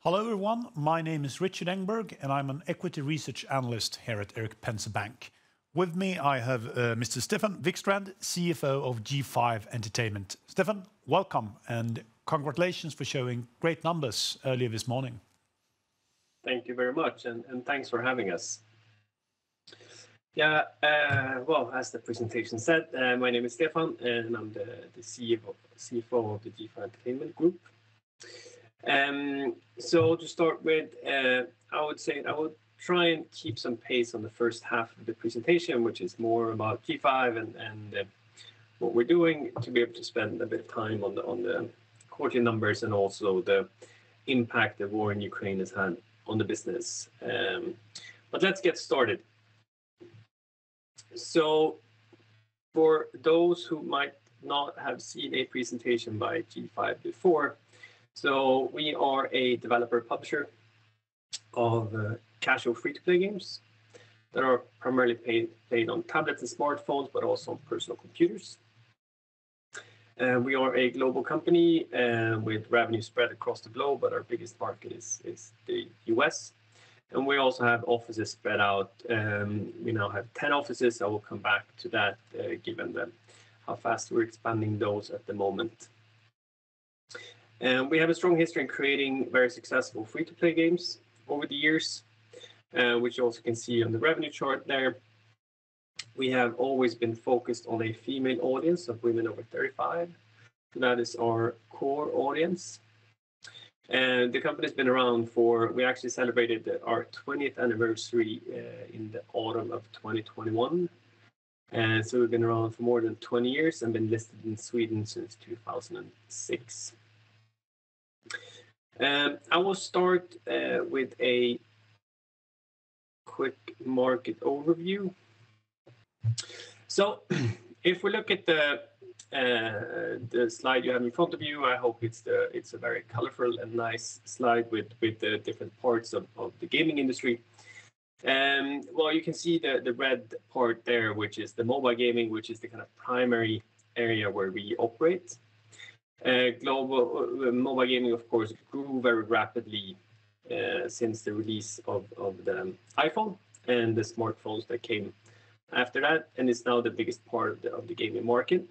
Hello everyone, my name is Richard Engberg and I'm an equity research analyst here at Erik Bank. With me I have Mr. Stefan Wikstrand, CFO of G5 Entertainment. Stefan, welcome and congratulations for showing great numbers earlier this morning. Thank you very much and thanks for having us. Yeah, well, as the presentation said, my name is Stefan and I'm the CFO of the G5 Entertainment Group. So to start with, I would say I would try and keep some pace on the first half of the presentation, which is more about G5 and what we're doing, to be able to spend a bit of time on the quarterly numbers and also the impact the war in Ukraine has had on the business. But let's get started. So for those who might not have seen a presentation by G5 before, so we are a developer publisher of casual free-to-play games that are primarily played on tablets and smartphones, but also on personal computers. We are a global company with revenue spread across the globe, but our biggest market is the US. And we also have offices spread out. We now have 10 offices. I will come back to that given how fast we're expanding those at the moment. We have a strong history in creating very successful free-to-play games over the years, which you also can see on the revenue chart there. We have always been focused on a female audience of women over 35. So that is our core audience. And the company's been around we actually celebrated our 20th anniversary in the autumn of 2021. And so we've been around for more than 20 years and been listed in Sweden since 2006. I will start with a quick market overview. So if we look at the slide you have in front of you, I hope it's a very colorful and nice slide with the different parts of the gaming industry. Well, you can see the red part there, which is the mobile gaming, which is the kind of primary area where we operate. Global mobile gaming, of course, grew very rapidly since the release of the iPhone and the smartphones that came after that, and it's now the biggest part of the gaming market.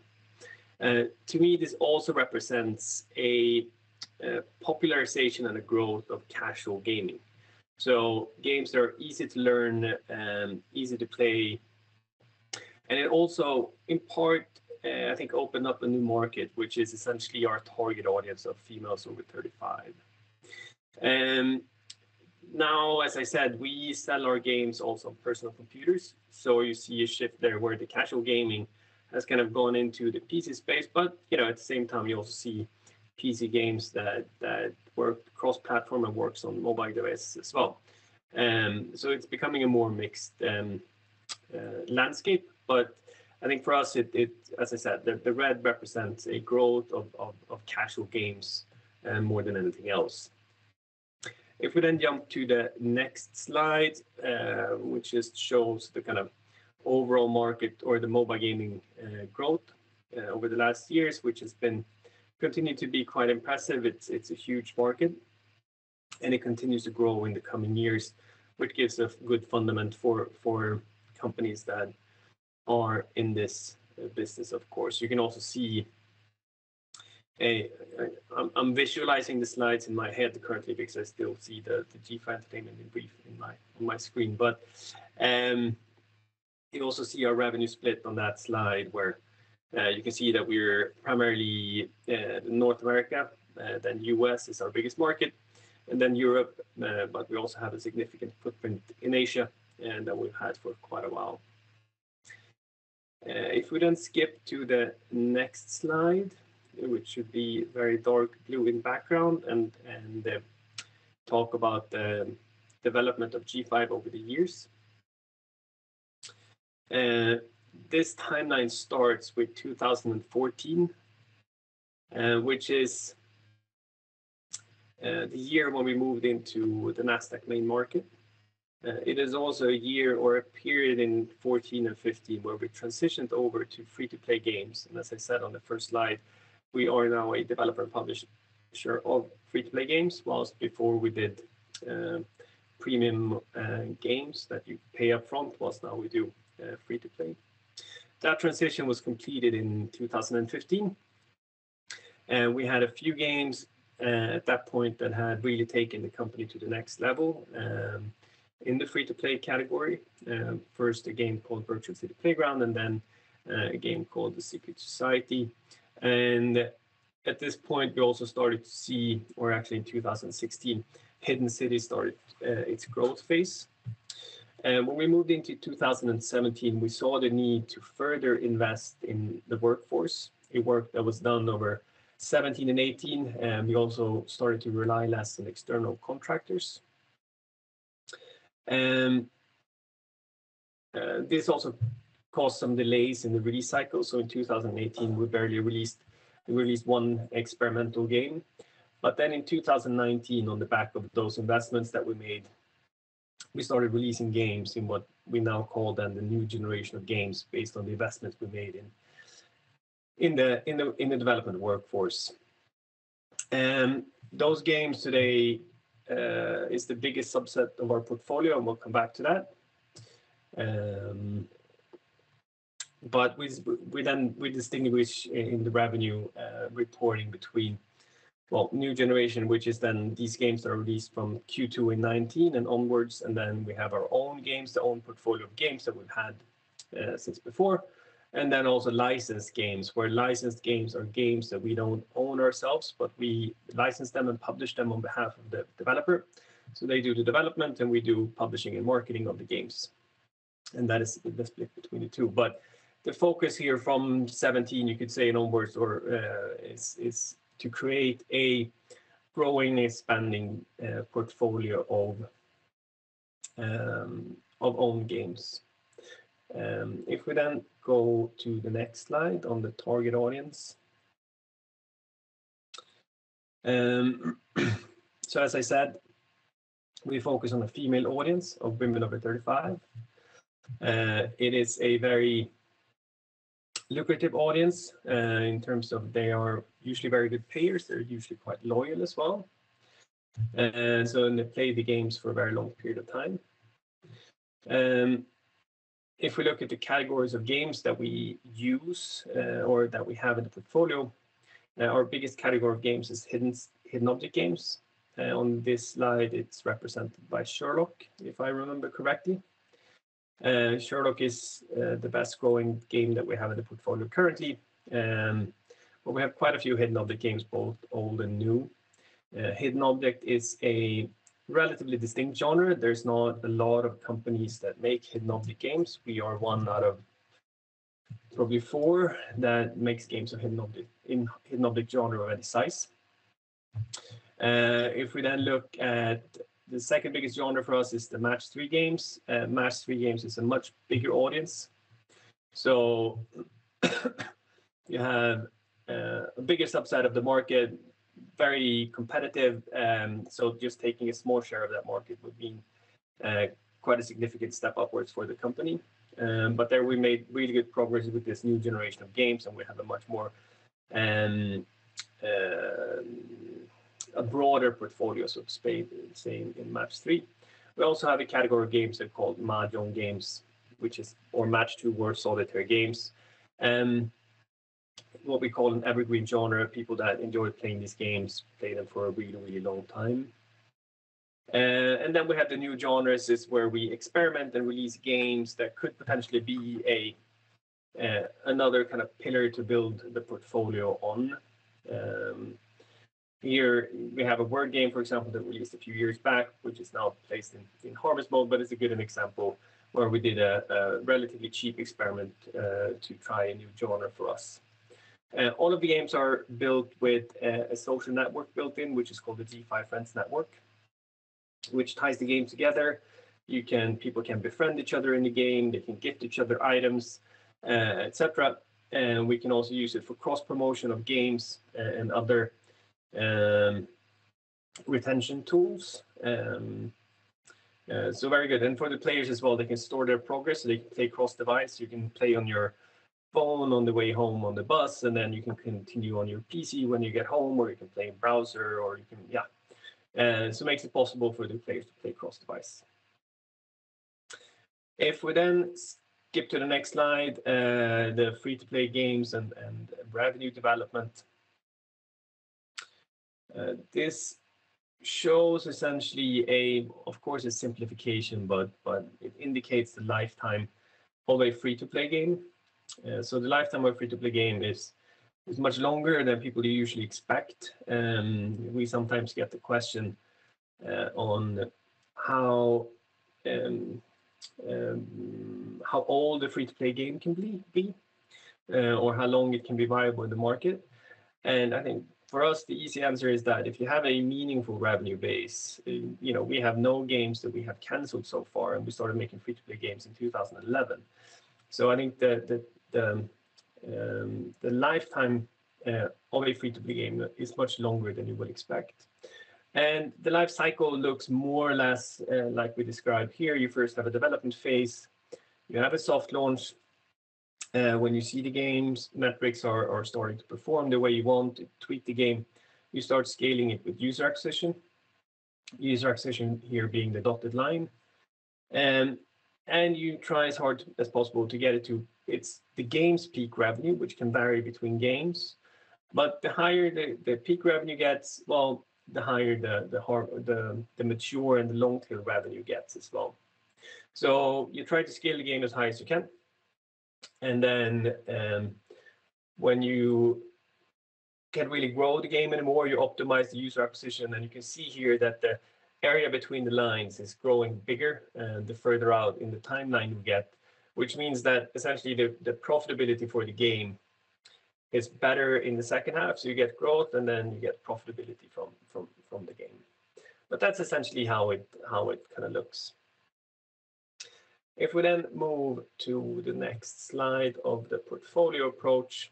To me, this also represents a popularization and a growth of casual gaming. So games that are easy to learn, easy to play, and it also, in part, I think opened up a new market, which is essentially our target audience of females over 35. Now, as I said, we sell our games also on personal computers. So you see a shift there where the casual gaming has kind of gone into the PC space, but at the same time, you also see PC games that work cross-platform and works on mobile devices as well. So it's becoming a more mixed landscape, but I think for us, it as I said, the red represents a growth of casual games more than anything else. If we then jump to the next slide, which just shows the kind of overall market or the mobile gaming growth over the last years, which has been continued to be quite impressive. It's a huge market, and it continues to grow in the coming years, which gives a good fundament for companies that are in this business. Of course, you can also see I'm visualizing the slides in my head currently because I still see the G5 Entertainment in brief in my screen, but you also see our revenue split on that slide where you can see that we're primarily North America, then US is our biggest market, and then Europe, but we also have a significant footprint in Asia, and that we've had for quite a while. If we then skip to the next slide, which should be very dark blue in background, and talk about the development of G5 over the years. This timeline starts with 2014, which is the year when we moved into the Nasdaq main market. It is also a year or a period in 14 and 15 where we transitioned over to free-to-play games. And as I said on the first slide, we are now a developer and publisher publisher of free-to-play games, whilst before we did premium games that you pay up front, whilst now we do free-to-play. That transition was completed in 2015. And we had a few games at that point that had really taken the company to the next level in the free-to-play category. First, a game called Virtual City Playground, and then a game called The Secret Society. And at this point, we also started to see, or actually in 2016, Hidden City started its growth phase. And when we moved into 2017, we saw the need to further invest in the workforce, a work that was done over 17 and 18, and we also started to rely less on external contractors. And this also caused some delays in the release cycle. So in 2018, we released one experimental game. But then in 2019, on the back of those investments that we made, we started releasing games in what we now call then the new generation of games, based on the investments we made in the development workforce. And those games today is the biggest subset of our portfolio, and we'll come back to that. But we distinguish in the revenue reporting between, well, new generation, which is then these games that are released from Q2 in 19 and onwards, and then we have our own games, the own portfolio of games that we've had since before, and then also licensed games, where licensed games are games that we don't own ourselves, but we license them and publish them on behalf of the developer. So they do the development and we do publishing and marketing of the games. And that is the split between the two. But the focus here from 17, you could say, and onwards, or is to create a growing, expanding portfolio of own games. If we then go to the next slide on the target audience. So as I said, we focus on a female audience of women over 35. It is a very lucrative audience in terms of they are usually very good payers. They're usually quite loyal as well. So they play the games for a very long period of time. If we look at the categories of games that we use or that we have in the portfolio, our biggest category of games is hidden object games. On this slide, it's represented by Sherlock, if I remember correctly. Sherlock is the best growing game that we have in the portfolio currently. But we have quite a few hidden object games, both old and new. Hidden object is a relatively distinct genre. There's not a lot of companies that make hidden object games. We are one out of probably 4 that makes games of hidden object genre of any size. If we then look at the second biggest genre for us is the match 3 games. Match 3 games is a much bigger audience. So you have a bigger subset of the market, very competitive. So just taking a small share of that market would mean quite a significant step upwards for the company. But there we made really good progress with this new generation of games, and we have a much more a broader portfolio, so to speak, say in match 3. We also have a category of games that are called mahjong games, which is, or match 2 word solitaire games. What we call an evergreen genre. People that enjoy playing these games play them for a really, really long time. And then we have the new genres, is where we experiment and release games that could potentially be another kind of pillar to build the portfolio on. Here we have a word game, for example, that we released a few years back, which is now placed in harvest mode, but it's a good example where we did a relatively cheap experiment to try a new genre for us. All of the games are built with a social network built in, which is called the G5 Friends Network, which ties the game together. People can befriend each other in the game, they can gift each other items, etc. And we can also use it for cross promotion of games and other retention tools. So very good. And for the players as well, they can store their progress, so they can play cross device. You can play on your phone on the way home on the bus, and then you can continue on your PC when you get home, or you can play in browser, or you can, so it makes it possible for the players to play cross-device. If we then skip to the next slide, the free-to-play games and revenue development. This shows essentially of course, a simplification, but it indicates the lifetime of a free-to-play game. So the lifetime of a free-to-play game is much longer than people usually expect. We sometimes get the question on how old a free-to-play game can be, or how long it can be viable in the market. And I think for us, the easy answer is that if you have a meaningful revenue base, we have no games that we have canceled so far, and we started making free-to-play games in 2011. So I think the lifetime of a free-to-play game is much longer than you would expect. And the life cycle looks more or less like we described here. You first have a development phase, you have a soft launch. When you see the game's metrics are starting to perform the way you want to tweak the game, you start scaling it with user acquisition. User acquisition here being the dotted line. And you try as hard as possible to get it to the game's peak revenue, which can vary between games. But the higher the peak revenue gets, well, the higher the mature and the long tail revenue gets as well. So you try to scale the game as high as you can. And then when you can't really grow the game anymore, you optimize the user acquisition. And you can see here that the area between the lines is growing bigger the further out in the timeline we get, which means that essentially the profitability for the game is better in the second half. So you get growth, and then you get profitability from the game. But that's essentially how it kind of looks. If we then move to the next slide of the portfolio approach.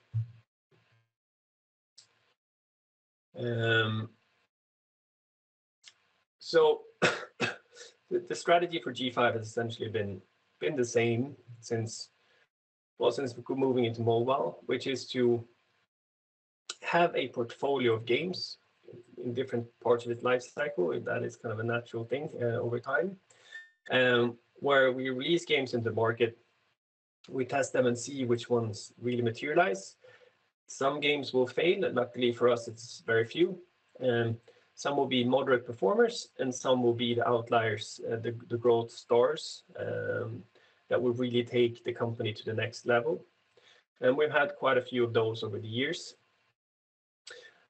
So the strategy for G5 has essentially been the same since moving into mobile, which is to have a portfolio of games in different parts of its life cycle. That is kind of a natural thing over time. Where we release games into the market, we test them and see which ones really materialize. Some games will fail, and luckily for us, it's very few. Some will be moderate performers, and some will be the outliers, the growth stars that will really take the company to the next level. And we've had quite a few of those over the years.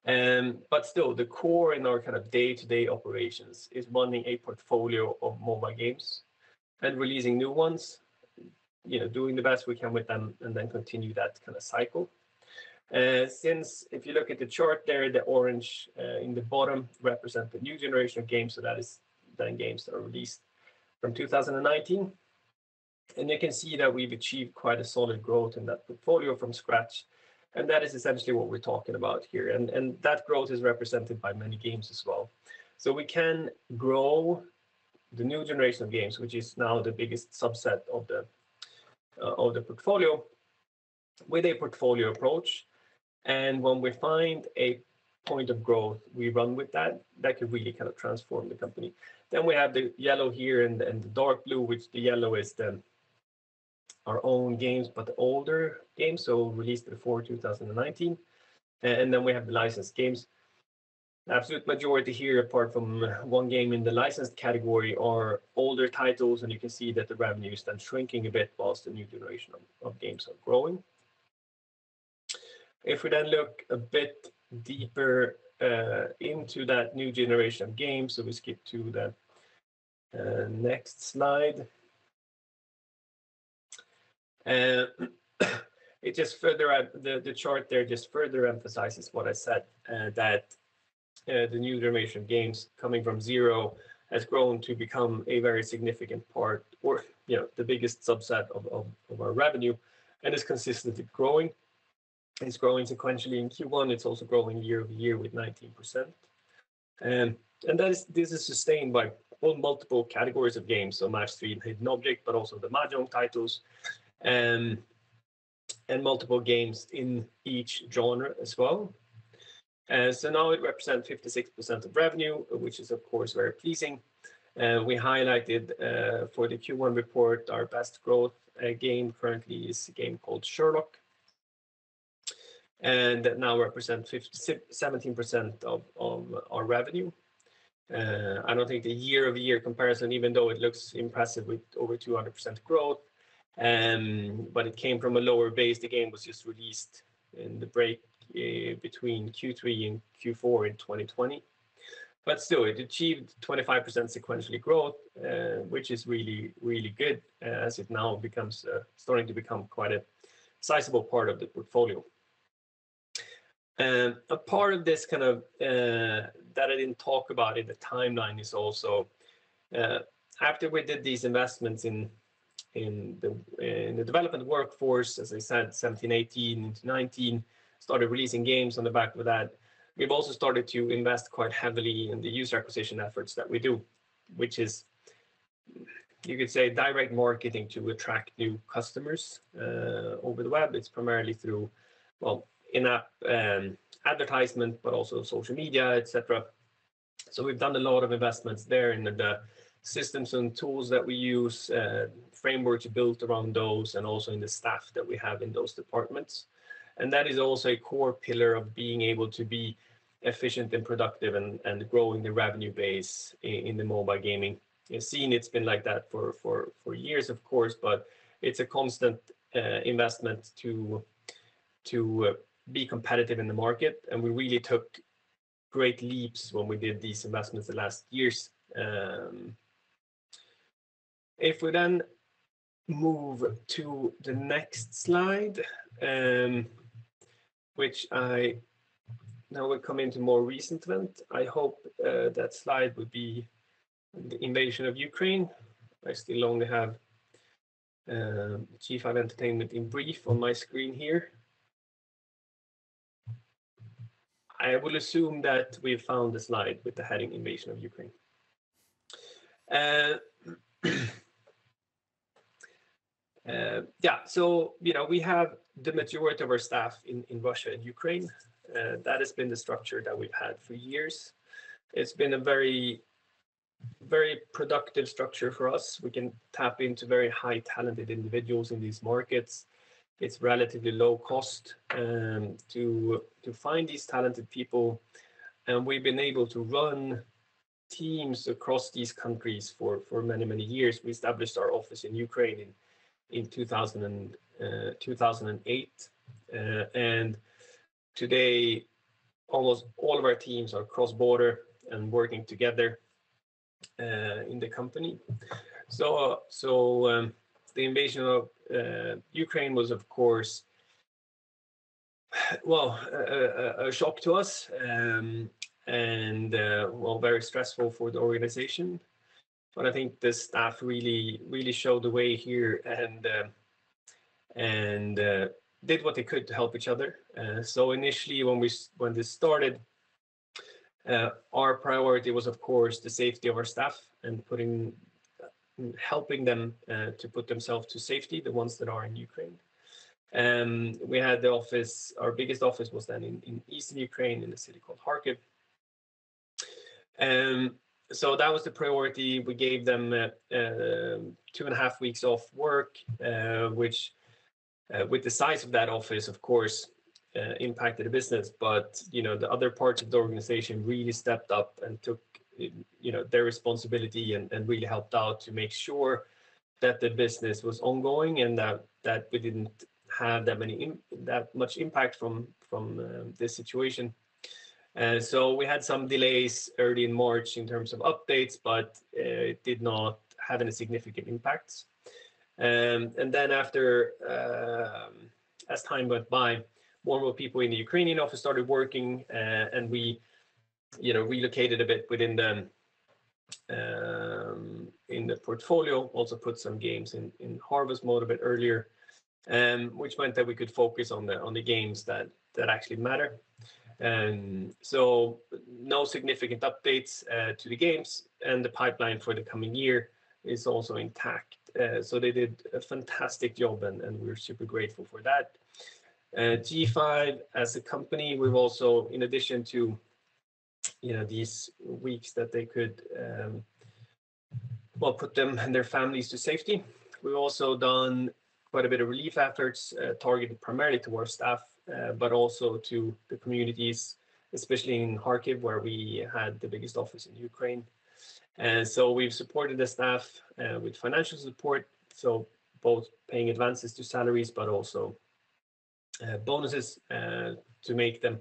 But still, the core in our kind of day-to-day operations is running a portfolio of mobile games and releasing new ones, doing the best we can with them, and then continue that kind of cycle. Since if you look at the chart there, the orange in the bottom represent the new generation of games. So that is then games that are released from 2019. And you can see that we've achieved quite a solid growth in that portfolio from scratch. And that is essentially what we're talking about here. And that growth is represented by many games as well. So we can grow the new generation of games, which is now the biggest subset of the portfolio, with a portfolio approach. And when we find a point of growth, we run with that. That could really kind of transform the company. Then we have the yellow here and the dark blue, which the yellow is our own games, but the older games, so released before 2019. And then we have the licensed games. The absolute majority here, apart from one game in the licensed category, are older titles, and you can see that the revenue is then shrinking a bit whilst the new generation of games are growing. If we then look a bit deeper into that new generation of games, so we skip to the next slide. It just further, the chart there just further emphasizes what I said, that the new generation of games coming from zero has grown to become a very significant part, or the biggest subset of our revenue, and is consistently growing. It's growing sequentially in Q1. It's also growing year over year with 19%. And this is sustained by multiple categories of games, so match 3 and hidden object, but also the mahjong titles. and multiple games in each genre as well. So now it represents 56% of revenue, which is of course very pleasing. We highlighted for the Q1 report our best growth game currently is a game called Sherlock, and that now represents 17% of our revenue. I don't think the year-over-year comparison, even though it looks impressive with over 200% growth, but it came from a lower base. The game was just released in the break between Q3 and Q4 in 2020. But still, it achieved 25% sequentially growth, which is really, really good, as it now becomes starting to become quite a sizable part of the portfolio. A part of this kind of that I didn't talk about in the timeline is also after we did these investments in the development workforce, as I said, 17, 18 into 19, started releasing games on the back of that. We've also started to invest quite heavily in the user acquisition efforts that we do, which is, you could say, direct marketing to attract new customers over the web. It's primarily through, well, in-app advertisement, but also social media, etc. So we've done a lot of investments there in the systems and tools that we use, frameworks built around those, and also in the staff that we have in those departments. And that is also a core pillar of being able to be efficient and productive and growing the revenue base in the mobile gaming. You've seen it's been like that for years, of course, but it's a constant investment to be competitive in the market. And we really took great leaps when we did these investments the last years. If we then move to the next slide, which I now will come into more recent event. I hope that slide would be the invasion of Ukraine. I still only have G5 Entertainment in brief on my screen here. I will assume that we've found the slide with the heading invasion of Ukraine. Yeah, so we have the majority of our staff in Russia and Ukraine. That has been the structure that we've had for years. It's been a very, very productive structure for us. We can tap into very high talented individuals in these markets. It's relatively low cost to find these talented people, and we've been able to run teams across these countries for many years. We established our office in Ukraine in 2008, and today almost all of our teams are cross-border and working together in the company. So the invasion of Ukraine was, of course, well, a shock to us, and well, very stressful for the organization. But I think the staff really showed the way here and did what they could to help each other. So initially, when this started, our priority was, of course, the safety of our staff and helping them to put themselves to safety, the ones that are in Ukraine. We had the office, our biggest office was then in eastern Ukraine in a city called Kharkiv. So that was the priority. We gave them 2.5 weeks off work, which with the size of that office, of course, impacted the business. But the other parts of the organization really stepped up and took their responsibility and really helped out to make sure that the business was ongoing and that we didn't have that much impact from this situation. So we had some delays early in March in terms of updates, but it did not have any significant impacts. And then after, as time went by, more people in the Ukrainian office started working, and we, relocated a bit within in the portfolio. Also put some games in harvest mode a bit earlier, which meant that we could focus on the games that actually matter. So no significant updates to the games, and the pipeline for the coming year is also intact. So they did a fantastic job, and we're super grateful for that. G5 as a company, we've also, in addition to these weeks that they could put them and their families to safety, we've also done quite a bit of relief efforts targeted primarily to our staff, but also to the communities, especially in Kharkiv, where we had the biggest office in Ukraine. And so we've supported the staff with financial support, so both paying advances to salaries, but also bonuses to make them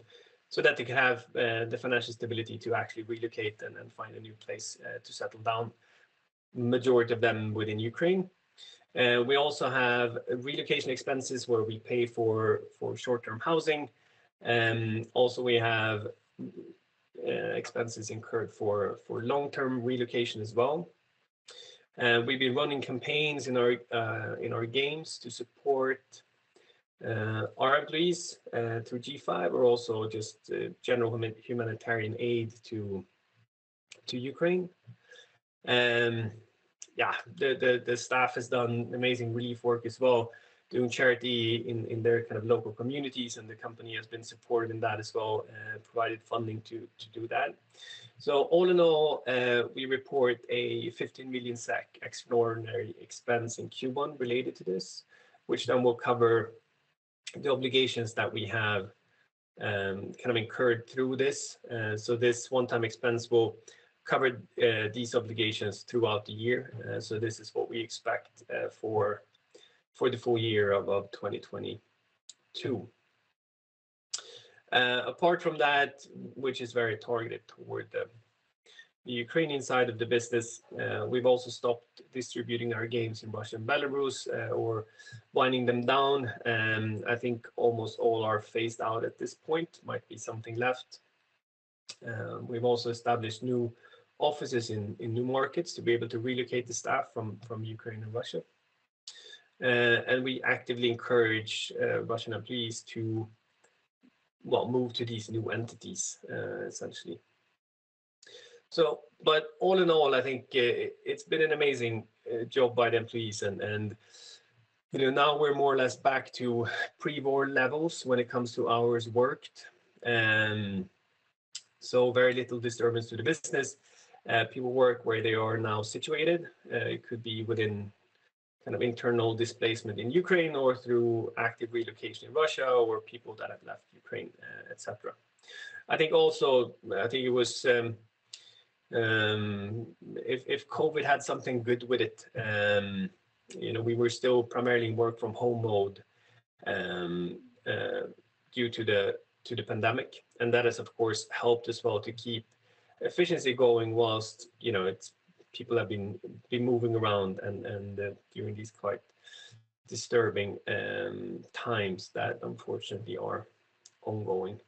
so that they can have the financial stability to actually relocate and find a new place to settle down, majority of them within Ukraine. We also have relocation expenses where we pay for short-term housing. Also, we have expenses incurred for long-term relocation as well. We've been running campaigns in our games to support our employees through G5, or also just general humanitarian aid to Ukraine. The staff has done amazing relief work as well, doing charity in their kind of local communities, and the company has been supported in that as well, provided funding to do that. So all in all, we report a 15 million SEK extraordinary expense in Q1 related to this, which then will cover the obligations that we have kind of incurred through this. So this one-time expense will cover these obligations throughout the year. So this is what we expect for the full year of 2022. Apart from that, which is very targeted toward the Ukrainian side of the business, we've also stopped distributing our games in Russia and Belarus, or winding them down. I think almost all are phased out at this point, might be something left. We've also established new offices in new markets to be able to relocate the staff from Ukraine and Russia. And we actively encourage Russian employees to move to these new entities, essentially. So, but all in all, I think it's been an amazing job by the employees, and now we're more or less back to pre-war levels when it comes to hours worked, and so very little disturbance to the business. People work where they are now situated. It could be within kind of internal displacement in Ukraine, or through active relocation in Russia, or people that have left Ukraine, etc. I think it was if COVID had something good with it, we were still primarily in work from home mode due to the pandemic, and that has of course helped as well to keep efficiency going whilst people have been moving around and during these quite disturbing times that unfortunately are ongoing.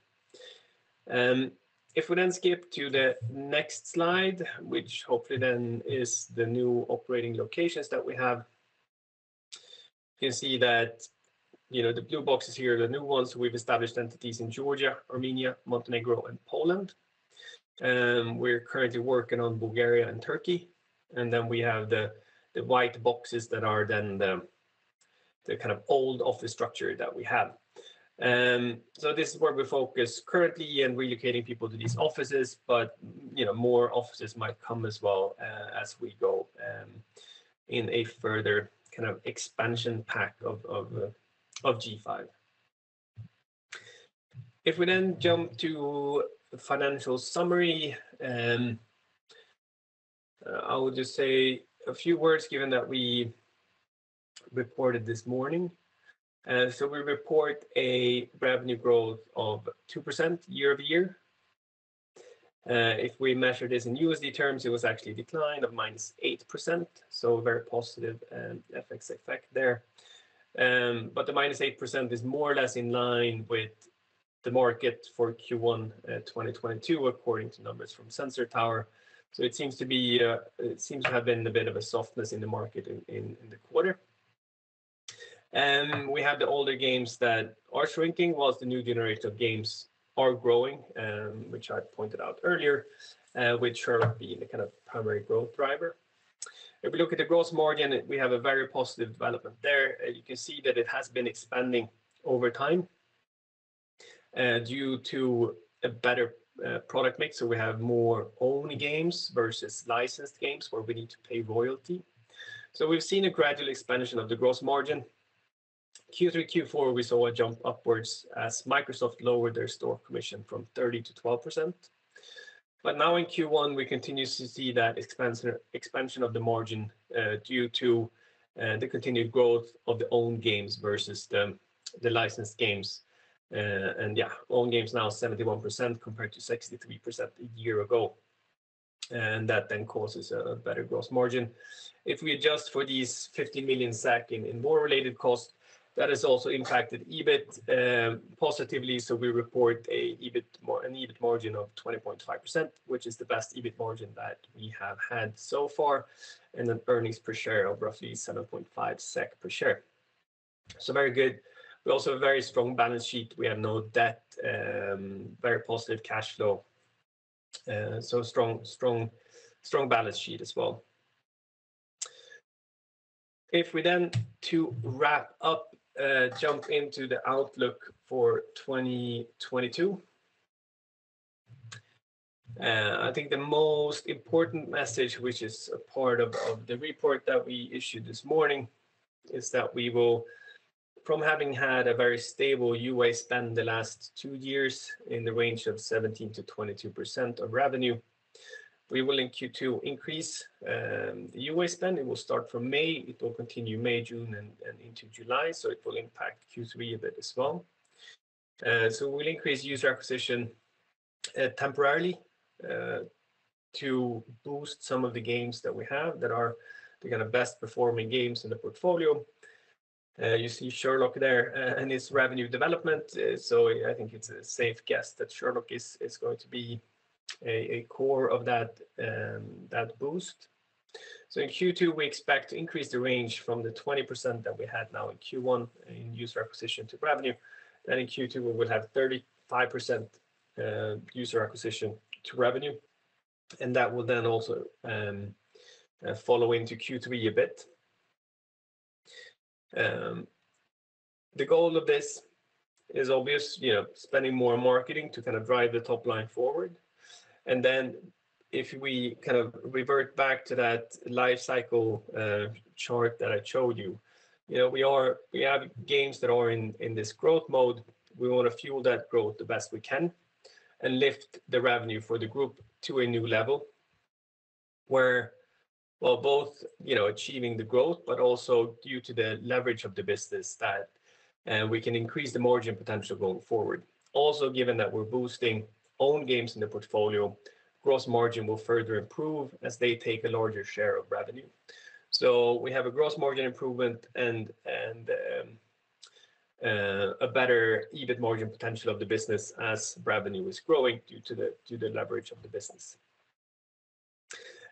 If we then skip to the next slide, which hopefully then is the new operating locations that we have, you can see that the blue boxes here are the new ones. We've established entities in Georgia, Armenia, Montenegro, and Poland. We're currently working on Bulgaria and Turkey, and then we have the white boxes that are then the kind of old office structure that we have. So this is where we focus currently, and relocating people to these offices, but more offices might come as well as we go in a further kind of expansion pack of G5. If we then jump to the financial summary, I will just say a few words given that we reported this morning. So we report a revenue growth of 2% year over year. If we measure this in USD terms, it was actually a decline of -8%, so a very positive FX effect there. But the -8% is more or less in line with the market for Q1 2022, according to numbers from Sensor Tower. So it seems to have been a bit of a softness in the market in the quarter. We have the older games that are shrinking, whilst the new generation of games are growing, which I pointed out earlier, with Sherlock being the kind of primary growth driver. If we look at the gross margin, we have a very positive development there. You can see that it has been expanding over time due to a better product mix. So we have more own games versus licensed games where we need to pay royalty. So we've seen a gradual expansion of the gross margin. Q3, Q4, we saw a jump upwards as Microsoft lowered their store commission from 30 to 12%. But now in Q1, we continue to see that expansion of the margin due to the continued growth of the own games versus the licensed games. And yeah, own games now 71% compared to 63% a year ago. And that then causes a better gross margin. If we adjust for these 50 million SEK in war-related costs, that has also impacted EBIT positively. So we report an EBIT margin of 20.5%, which is the best EBIT margin that we have had so far, and an earnings per share of roughly 7.5 SEK per share. So very good. We also have a very strong balance sheet. We have no debt, very positive cash flow. So strong balance sheet as well. If we then, to wrap up, jump into the outlook for 2022. I think the most important message, which is a part of the report that we issued this morning, is that we will, from having had a very stable UA spend the last 2 years in the range of 17 to 22% of revenue, we will in Q2 increase the UA spend. It will start from May. It will continue May, June, and into July. So it will impact Q3 a bit as well. So we'll increase user acquisition temporarily to boost some of the games that we have that are the kind of best performing games in the portfolio. You see Sherlock there and its revenue development. So I think it's a safe guess that Sherlock is going to be a core of that boost. So in Q2, we expect to increase the range from the 20% that we had now in Q1 in user acquisition to revenue. Then in Q2, we will have 35% user acquisition to revenue. And that will then also follow into Q3 a bit. The goal of this is obvious, spending more on marketing to kind of drive the top line forward. And then if we kind of revert back to that life cycle chart that I showed you, we have games that are in this growth mode. We want to fuel that growth the best we can and lift the revenue for the group to a new level where, well, both achieving the growth, but also due to the leverage of the business that we can increase the margin potential going forward. Also, given that we're boosting own games in the portfolio, gross margin will further improve as they take a larger share of revenue. So we have a gross margin improvement and a better EBIT margin potential of the business as revenue is growing due to the leverage of the business.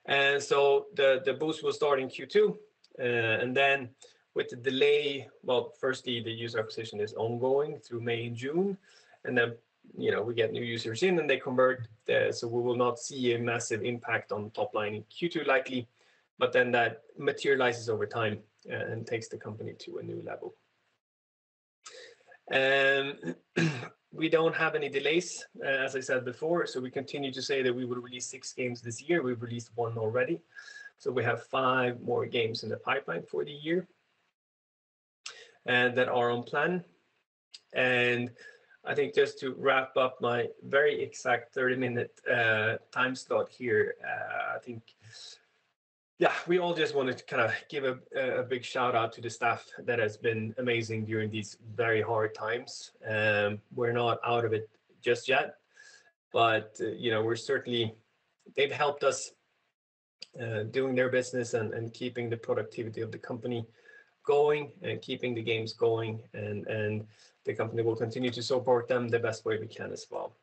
And so the boost will start in Q2, and then with the delay, well, firstly, the user acquisition is ongoing through May and June, and then we get new users in and they convert. So we will not see a massive impact on the top line in Q2 likely, but then that materializes over time and takes the company to a new level. And we don't have any delays, as I said before. So we continue to say that we will release 6 games this year. We've released 1 already. So we have 5 more games in the pipeline for the year and that are on plan. And I think just to wrap up my very exact 30-minute time slot here, I think, we all just wanted to kind of give a big shout out to the staff that has been amazing during these very hard times. We're not out of it just yet, but we're certainly, they've helped us doing their business and keeping the productivity of the company going and keeping the games going, and the company will continue to support them the best way we can as well.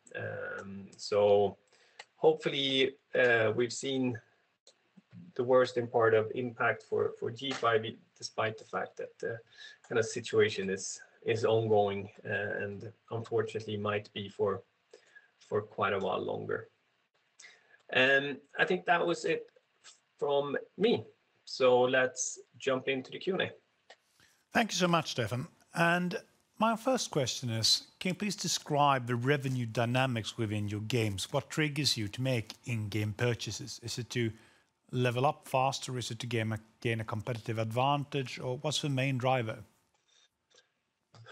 So hopefully we've seen the worst in part of impact for G5, despite the fact that the kind of situation is ongoing and unfortunately might be for quite a while longer. And I think that was it from me. So let's jump into the Q&A. Thank you so much, Stefan. And my first question is, can you please describe the revenue dynamics within your games? What triggers you to make in-game purchases? Is it to level up faster? Is it to gain a competitive advantage? Or what's the main driver?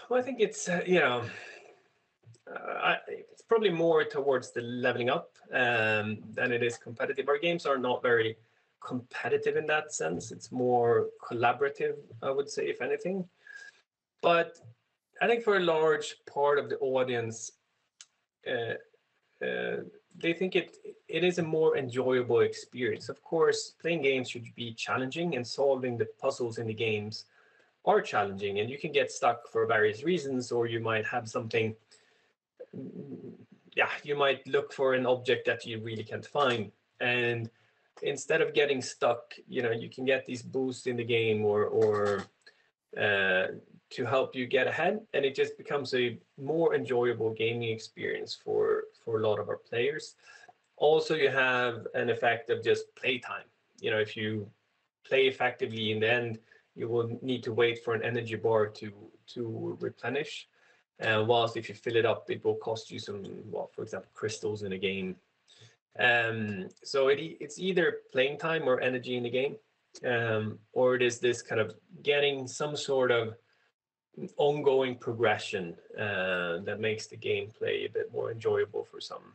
Well, I think it's, it's probably more towards the leveling up than it is competitive. Our games are not very competitive in that sense. It's more collaborative, I would say, if anything. But I think for a large part of the audience, they think it is a more enjoyable experience. Of course, playing games should be challenging, and solving the puzzles in the games are challenging, and you can get stuck for various reasons, or you might have something, you might look for an object that you really can't find. And instead of getting stuck, you can get these boosts in the game or to help you get ahead, and it just becomes a more enjoyable gaming experience for a lot of our players. Also, you have an effect of just playtime. If you play effectively, in the end, you will need to wait for an energy bar to replenish. Whilst if you fill it up, it will cost you some, for example, crystals in a game. So it's either playing time or energy in the game, or it is this kind of getting some sort of ongoing progression that makes the gameplay a bit more enjoyable for some.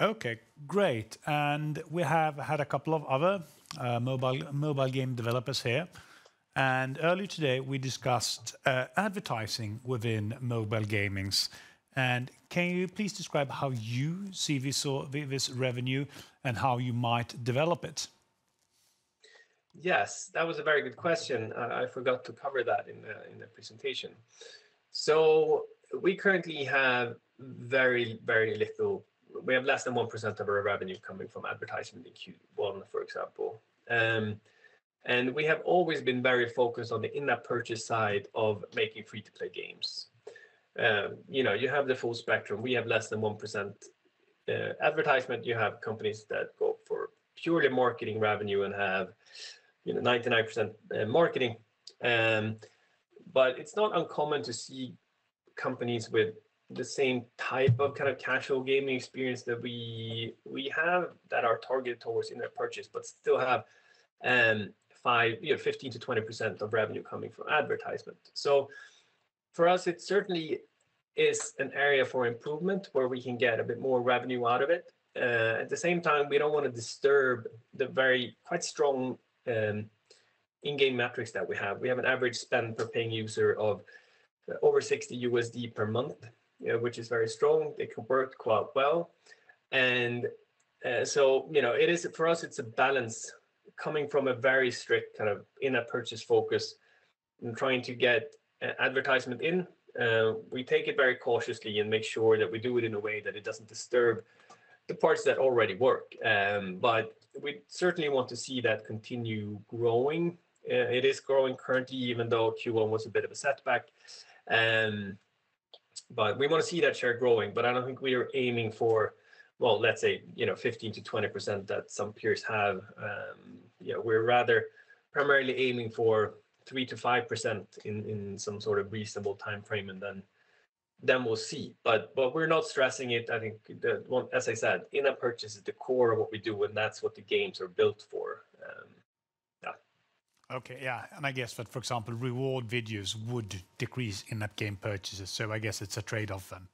Okay, great. And we have had a couple of other mobile game developers here. And earlier today, we discussed advertising within mobile gamings. And can you please describe how you see this revenue and how you might develop it? Yes, that was a very good question. I forgot to cover that in the presentation. So we currently have very, very little. We have less than 1% of our revenue coming from advertisement in Q1, for example. And we have always been very focused on the in-app purchase side of making free-to-play games. You have the full spectrum. We have less than 1% advertisement. You have companies that go for purely marketing revenue and have 99% marketing. But it's not uncommon to see companies with the same type of kind of casual gaming experience that we have, that are targeted towards in-app purchase, but still have 15 to 20% of revenue coming from advertisement. So for us, it certainly is an area for improvement where we can get a bit more revenue out of it. At the same time, we don't want to disturb the quite strong in-game metrics that we have. We have an average spend per paying user of over $60 per month, which is very strong. They can work quite well. And so, it is, for us, it's a balance coming from a very strict kind of in-app purchase focus and trying to get advertisement in. We take it very cautiously and make sure that we do it in a way that it doesn't disturb the parts that already work. But we certainly want to see that continue growing. It is growing currently, even though Q1 was a bit of a setback. But we want to see that share growing. But I don't think we are aiming for, let's say, 15 to 20% that some peers have. We're rather primarily aiming for 3 to 5% in some sort of reasonable time frame, and then we'll see. But we're not stressing it. I think as I said, in-app purchase is the core of what we do, and that's what the games are built for. Okay, yeah, and I guess that, for example, reward videos would decrease in-app game purchases. So I guess it's a trade-off then.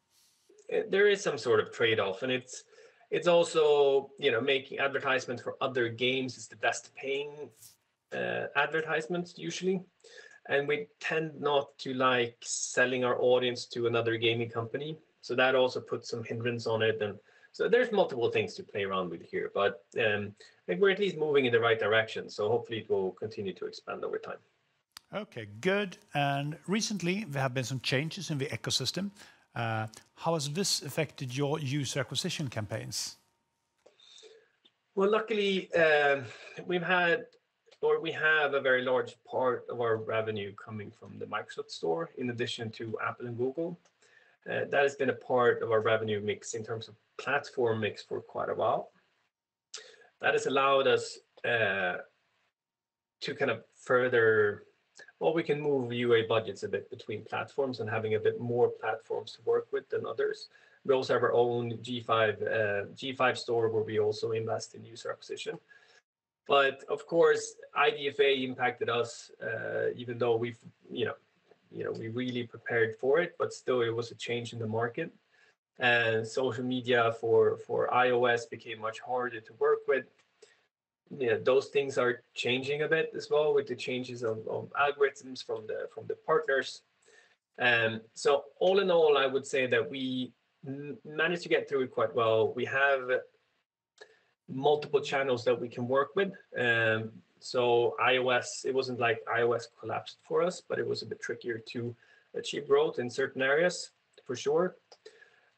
There is some sort of trade-off, and it's also making advertisements for other games is the best paying advertisements usually, and we tend not to like selling our audience to another gaming company, so that also puts some hindrance on it. And so there's multiple things to play around with here, but I think we're at least moving in the right direction, so hopefully it will continue to expand over time. Okay, good. And recently there have been some changes in the ecosystem. How has this affected your user acquisition campaigns? Well, luckily we have a very large part of our revenue coming from the Microsoft Store, in addition to Apple and Google. That has been a part of our revenue mix in terms of platform mix for quite a while. That has allowed us to kind of further, well, we can move UA budgets a bit between platforms and having a bit more platforms to work with than others. We also have our own G5 store where we also invest in user acquisition. But of course, IDFA impacted us, even though we really prepared for it, but still it was a change in the market. And social media for iOS became much harder to work with. Those things are changing a bit as well with the changes of algorithms from the partners. So all in all, I would say that we managed to get through it quite well. We have multiple channels that we can work with. So iOS, it wasn't like iOS collapsed for us, but it was a bit trickier to achieve growth in certain areas for sure.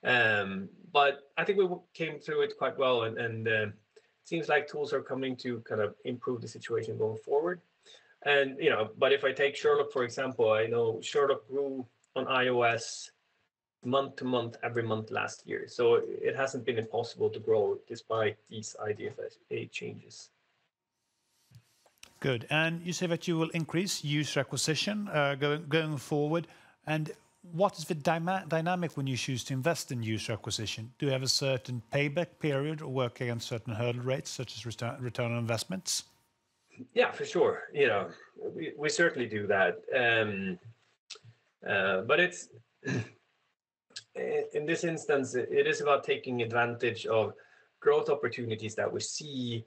But I think we came through it quite well, and it seems like tools are coming to kind of improve the situation going forward. And but if I take Sherlock for example, I know Sherlock grew on iOS month to month every month last year, so it hasn't been impossible to grow despite these IDFA changes. Good. And you say that you will increase user acquisition going forward. And what is the dynamic when you choose to invest in user acquisition? Do you have a certain payback period or work against certain hurdle rates, such as return on investments? Yeah, for sure. We certainly do that. But it's in this instance, it is about taking advantage of growth opportunities that we see,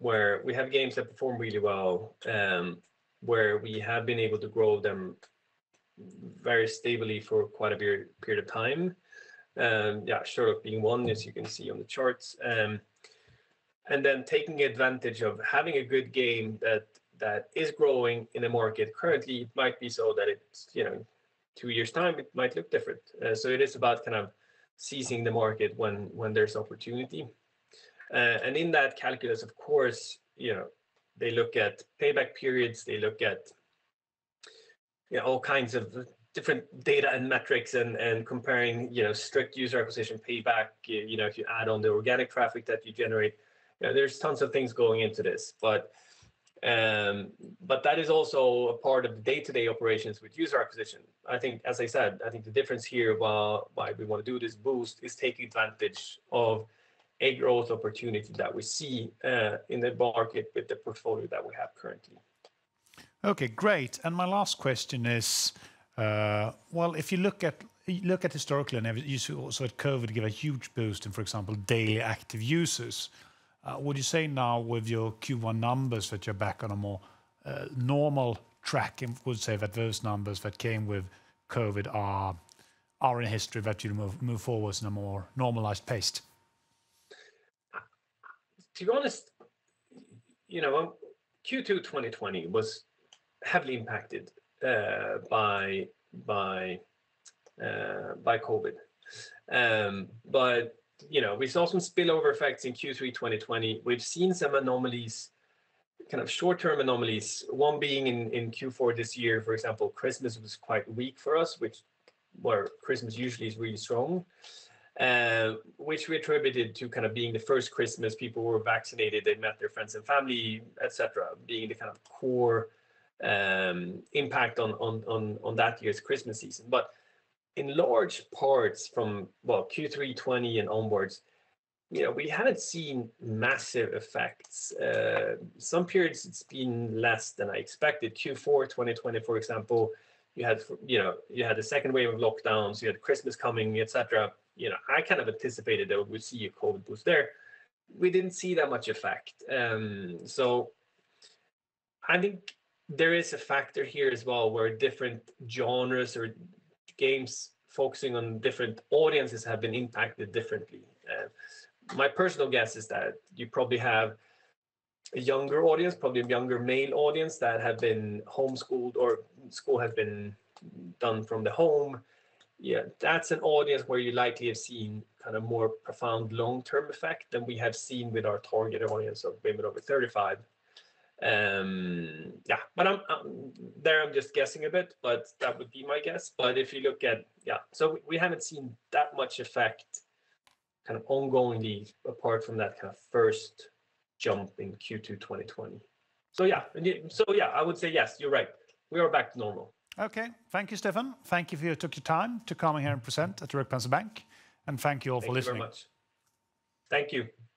where we have games that perform really well, where we have been able to grow them very stably for quite a period of time. Sherlock being one, as you can see on the charts. And then taking advantage of having a good game that is growing in the market. Currently, it might be so that it's 2 years time it might look different. So it is about kind of seizing the market when there's opportunity. And in that calculus, of course, they look at payback periods. They look at all kinds of different data and metrics and comparing strict user acquisition payback. If you add on the organic traffic that you generate. There's tons of things going into this, but that is also a part of the day-to-day operations with user acquisition. I think, as I said, the difference here why we want to do this boost is taking advantage of a growth opportunity that we see in the market with the portfolio that we have currently. Okay, great. And my last question is, well, if you look at historically, and you saw that COVID gave a huge boost in, for example, daily active users. Would you say now with your Q1 numbers that you're back on a more normal track, and would say that those numbers that came with COVID are in history, that you move forwards in a more normalized pace? To be honest, Q2 2020 was heavily impacted by COVID, but we saw some spillover effects in Q3 2020. We've seen some anomalies, kind of short-term anomalies. One being in Q4 this year, for example, Christmas was quite weak for us, where Christmas usually is really strong, which we attributed to kind of being the first Christmas people were vaccinated, they met their friends and family, etc., being the kind of core impact on that year's Christmas season. But in large parts from Q3 20 and onwards, we haven't seen massive effects. Some periods it's been less than I expected. Q4 2020, for example, you had the second wave of lockdowns, you had Christmas coming, etc. I kind of anticipated that we would see a COVID boost there. We didn't see that much effect. So I think there is a factor here as well, where different genres or games focusing on different audiences have been impacted differently. My personal guess is that you probably have a younger audience, probably a younger male audience that have been homeschooled or school has been done from the home. Yeah, that's an audience where you likely have seen kind of more profound long-term effect than we have seen with our target audience of women over 35. But I'm just guessing a bit, but that would be my guess. But if you look at, so we haven't seen that much effect kind of ongoingly apart from that kind of first jump in Q2 2020. So yeah, I would say yes, you're right. We are back to normal. Okay, thank you, Stefan. Thank you for took your time to come here and present at Erik Penser Bank, and thank you all for listening. Thank you very much. Thank you.